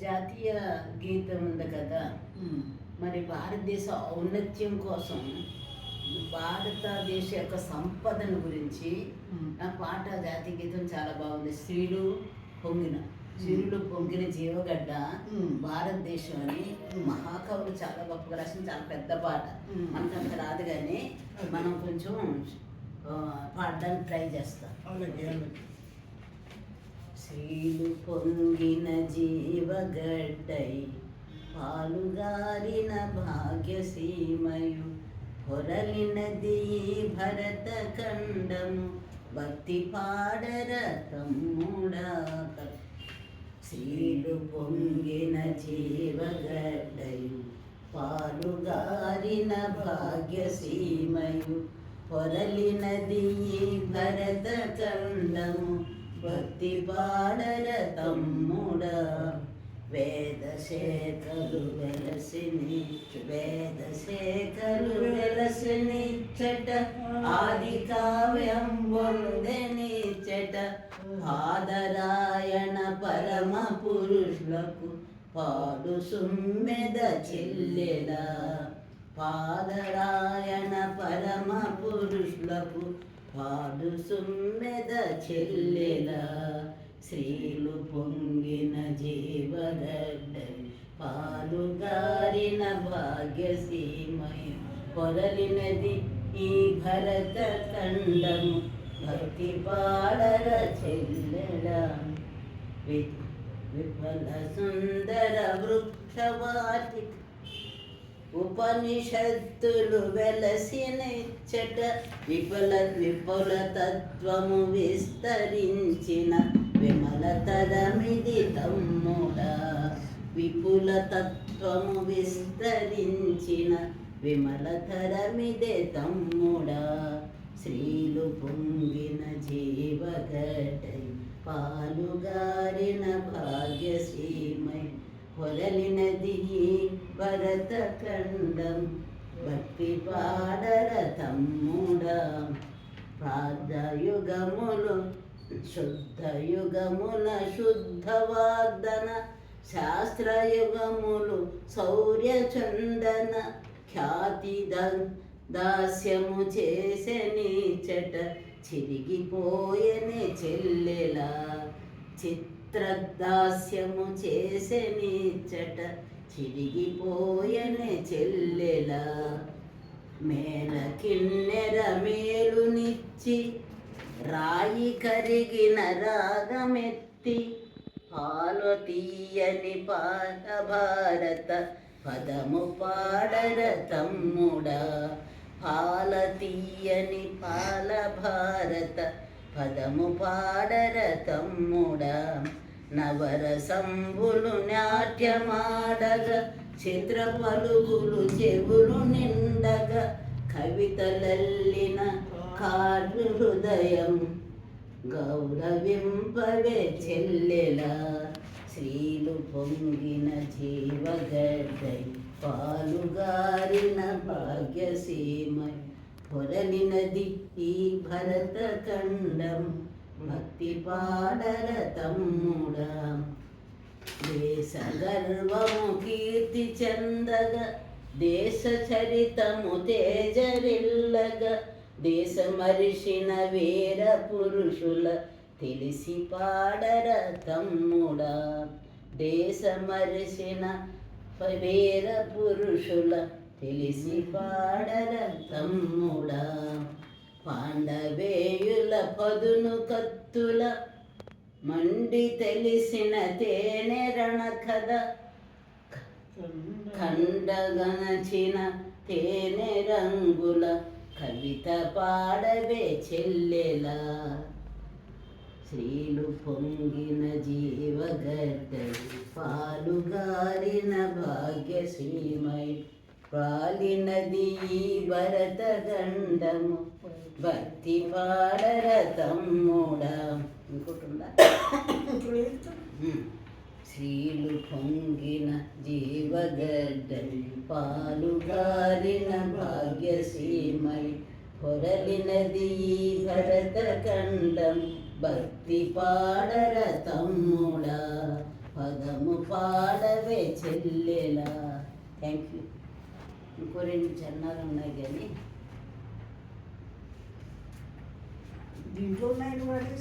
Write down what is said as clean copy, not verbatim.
జాతీయ గీతం ఉంది కదా, మరి భారతదేశ ఔన్నత్యం కోసం భారతదేశ యొక్క సంపదను గురించి ఆ పాట జాతీయ గీతం చాలా బాగుంది. స్త్రీలు పొంగిన జీవగడ్డ భారతదేశం అని మహాకవులు చాలా గొప్పగా రాసిన చాలా పెద్ద పాట. మనకంత రాదు కానీ మనం కొంచెం పాడడానికి ట్రై చేస్తాం. స్త్రీలు పొంగిన జీవగడ్డై పాలుగారిన భాగ్యసీమయు పొరలినది భరత ఖండము భక్తి పాడర తమ్ముడా. స్త్రీలు పొంగిన జీవగడ్డయు పాలుగారిన భాగ్యసీమయు పొరలినది భరత ఖండము భక్తి పాడర తమ్ముడా. వేదశేఖరు వెలసినిచ్చట ఆది కావ్యం పొందెనిచ్చట ఆదరాయణ పరమ పురుషులకు పాడు సుమ్మెద చెల్లెలా. పాదరాయణ పరమ పురుషులకు పాడు సుమ్మెద చెల్లెలా. స్త్రీలు పొంగిన జీవగడ్డ పాలుగారిన భాగ్యసీమయు పొరలినది ఈ భరత ఖండము భక్తి పాడర చెల్లెల. విఫల సుందర వృక్షవాటి ఉపనిషత్తులు వెలసినిచ్చట విపుల తత్వము విస్తరించిన విమలతరమిది తమ్ముడా. విపుల తత్వము విస్తరించిన విమలతరమిదే తమ్ముడా. స్త్రీలు పొంగిన జీవగడ్డై పాలుగారిన భాగ్యసీమై పొరలినది భరత ఖండం భక్తి పాడర తమ్ముడా. ప్రాతయుగములు శుద్ధయుగముల శుద్ధ వాగ్దన శాస్త్రయుగములు శౌర్య చందన ఖ్యాతి దాస్యము చేసెనిచట చిరిగిపోయెని చెల్లెలా. చిత్రదాస్యము చేసెనిచట చిరిగిపోయెని చెల్లెలా. మేల కిన్నెర మేలునిచ్చి రాయి కరిగిన రాగమెత్తి పాలు తీయని పాట భారత పదము పాడర తమ్ముడా. పాల తీయని పాల భారత పదము పాడర తమ్ముడా. నవరసంబులు నాట్యమాడగా చిత్ర పలుకులు చెవులు నిండగా కవితలల్లిన కారు హృదయం గౌరవింపవే చెల్లెలా. స్త్రీలు పొంగిన జీవగడ్డై పాలుగారిన భాగ్యసీమై పొరలినది ఈ భరత ఖండం భక్తి పాడర తమ్ముడా. దేశ గర్వము కీర్తి చెందగా దేశ చరితము తేజరిల్లగా దేశ మరిషిన వీర పురుషుల తెలిసి పాడర తమ్ముడా. దేశ మరిషిన వీర పురుషుల తెలిసి పాడర తమ్ముడా. పాండవేయుల పదును కత్తుల మండి తెలిసిన తేనె రణ కథ ఖండగనచిన తేనె రంగుల కవిత పాడవే చెల్లెలా. స్త్రీలు పొంగిన జీవగడ్డై పాలుగారిన భాగ్యసీమై పాలినది భరత ఖండము భక్తి పాడర తమ్ముడా. ఇంకోటిందా? స్త్రీలు పొంగిన జీవగడ్డై పాలుగారిన భాగ్యసీమై పొరలినది భరత ఖండం భక్తి పాడర తమ్ముడా. పదము పాడవే చెల్లెలా. Thank you. ఇంకో 2 చరణాలు ఉన్నాయి కానీ దీంట్లో ఉన్నాయి వాటి